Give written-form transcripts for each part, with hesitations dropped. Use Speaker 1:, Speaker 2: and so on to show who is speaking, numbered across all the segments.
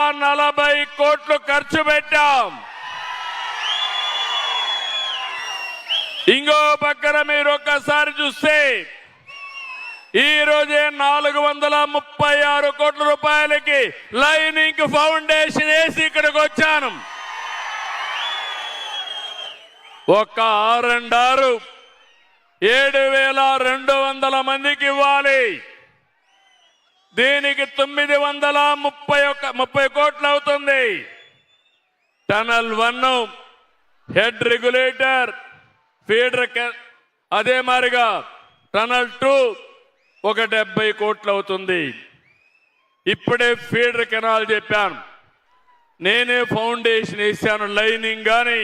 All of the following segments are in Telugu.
Speaker 1: 40 కోట్లు ఖర్చు పెట్టాం. ఇంకో పక్కన మీరు ఒక్కసారి చూస్తే ఈ రోజే 436 కోట్ల రూపాయలకి లైనింగ్ ఫౌండేషన్ వేసి ఇక్కడికి వచ్చాను. ఒక్క R&R 7,200 మందికి ఇవ్వాలి. దీనికి 930 కోట్లు అవుతుంది. టనల్ 1 హెడ్ రెగ్యులేటర్ ఫీడర్, అదే మారిగా టనల్ 2 ఒక 70 కోట్లు అవుతుంది. ఇప్పుడే ఫీడర్ కెనాల్ చెప్పాను, నేనే ఫౌండేషన్ వేసాను. లైనింగ్ కానీ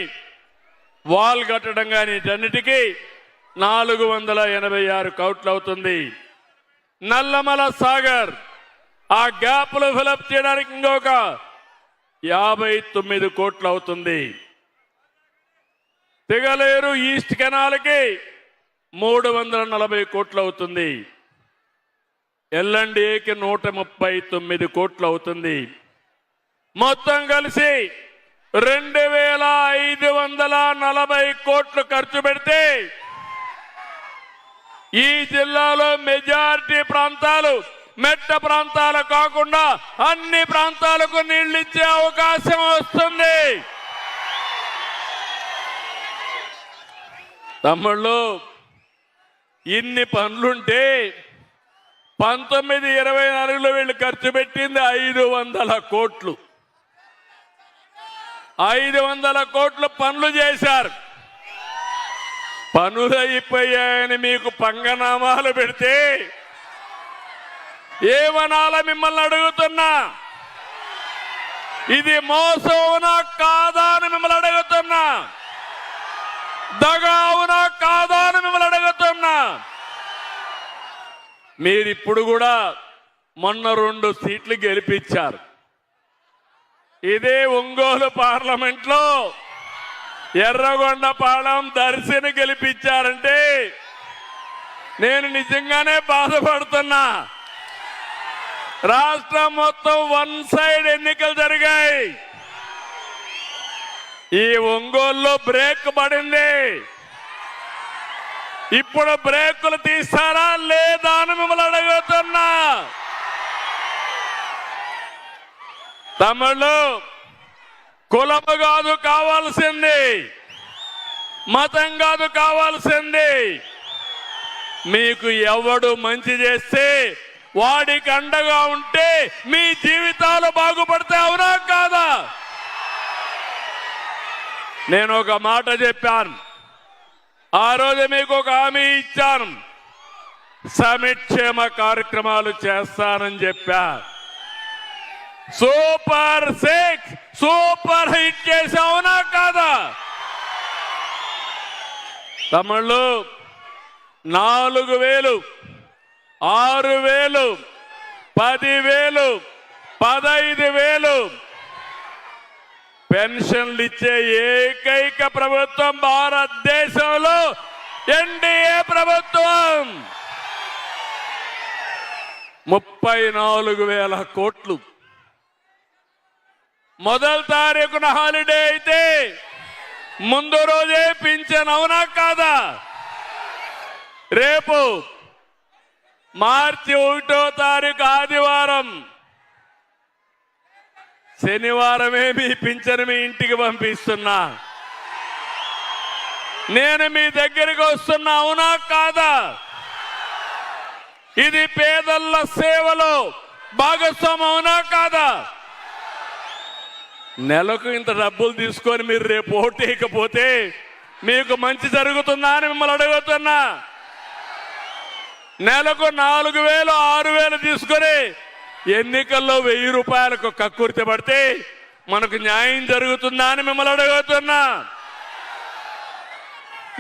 Speaker 1: వాల్ కట్టడం కానీ వీటన్నిటికీ 486 కోట్లు అవుతుంది. నల్లమల సాగర్ ఆ గ్యాప్లు ఫిలప్ చేయడానికి ఇంకొక 59 కోట్లు అవుతుంది. తిగలేరు ఈస్ట్ కెనాల్కి 340 కోట్లు అవుతుంది. L&Aకి 139 కోట్లు అవుతుంది. మొత్తం కలిసి 2,540 కోట్లు ఖర్చు పెడితే ఈ జిల్లాలో మెజారిటీ ప్రాంతాలు మెట్ట ప్రాంతాలు కాకుండా అన్ని ప్రాంతాలకు నీళ్లు ఇచ్చే అవకాశం వస్తుంది. తమ్ముళ్ళు, ఇన్ని పనులుంటే 1924లో వీళ్ళు ఖర్చు పెట్టింది 500 కోట్లు. 500 కోట్లు పనులు చేశారు. పనులు అయిపోయాయని మీకు పంగనామాలు పెడితే ఏమనాలా మిమ్మల్ని అడుగుతున్నా? ఇది మోసవునా కాదా అని మిమ్మల్ని అడుగుతున్నా. దగావునా కాదా అని మిమ్మల్ని అడుగుతున్నా. మీరిప్పుడు కూడా మొన్న 2 సీట్లు గెలిపించారు. ఇదే ఒంగోలు పార్లమెంట్లో ఎర్రగొండపాలెం దర్శిని గెలిపించారంటే నేను నిజంగానే బాధపడుతున్నా. రాష్ట్రం మొత్తం 1 సైడ్ ఎన్నికలు జరిగాయి. ఈ ఒంగోలులో బ్రేక్ పడింది. ఇప్పుడు బ్రేకులు తీస్తారా లేదా అని మిమ్మల్ని అడుగుతున్నా. తమిళు కులము కాదు కావాల్సింది, మతం కాదు కావాల్సింది. మీకు ఎవడు మంచి చేస్తే వాడికి అండగా ఉంటే మీ జీవితాలు బాగుపడతాయి. అవునా కాదా? నేను ఒక మాట చెప్పాను, ఆ రోజు మీకు ఒక హామీ ఇచ్చాను, సంక్షేమ కార్యక్రమాలు చేస్తానని చెప్పా. సూపర్ 6 సూపర్ హిట్ చేసావు. అవునా కాదా? తమిళు 4,000 6,000 10,000 15,000 పెన్షన్లు ఇచ్చే ఏకైక ప్రభుత్వం భారతదేశంలో ఎన్డీఏ ప్రభుత్వం. 34,000 కోట్లు. మొదటి తారీఖున హాలిడే అయితే ముందు రోజే పింఛన్. అవునా కాదా? రేపు మార్చి 1వ తారీఖు ఆదివారం, శనివారమే మీ పింఛను మీ ఇంటికి పంపిస్తున్నా. నేను మీ దగ్గరికి వస్తున్నా. అవునా కాదా? ఇది పేదల సేవలో భాగస్వామ్యం. అవునా కాదా? నెలకు ఇంత డబ్బులు తీసుకొని మీరు రేపు ఓటేయకపోతే మీకు మంచి జరుగుతుందా అని మిమ్మల్ని అడుగుతున్నా. నెలకు 4,000 6,000 తీసుకొని ఎన్నికల్లో 1,000 రూపాయలకు కక్కుర్తి పడితే మనకు న్యాయం జరుగుతుందా అని మిమ్మల్ని అడుగుతున్నా.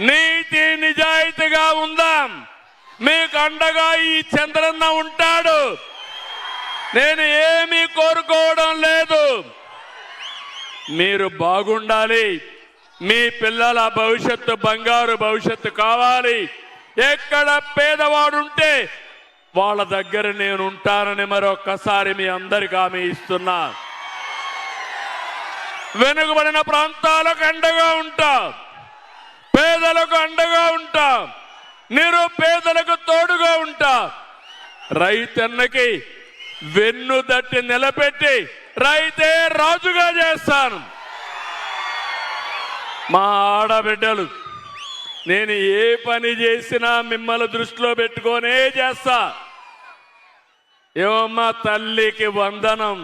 Speaker 1: నీతి నిజాయితీగా ఉందాం. మీకు అండగా ఈ చంద్రన్న ఉంటాడు. నేను ఏమీ కోరుకోవడం లేదు. మీరు బాగుండాలి. మీ పిల్లల భవిష్యత్తు బంగారు భవిష్యత్తు కావాలి. ఎక్కడ పేదవాడుంటే వాళ్ళ దగ్గర నేను ఉంటానని మరొక్కసారి మీ అందరికీ హామీ ఇస్తున్నా. వెనుకబడిన ప్రాంతాలకు అండగా ఉంటా, పేదలకు అండగా ఉంటా, నిరుపేదలకు తోడుగా ఉంటా, రైతన్నకి వెన్ను దట్టి నిలబెట్టి రైతే రాజుగా చేస్తాను. మా ఆడబిడ్డలు, నేను ఏ పని చేసినా మిమ్మల్ని దృష్టిలో పెట్టుకొనే చేస్తా. ఏమమ్మా తల్లికి వందనం.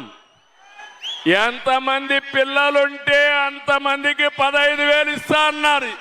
Speaker 1: ఎంతమంది పిల్లలుంటే అంతమందికి 15,000 ఇస్తా అన్నారు.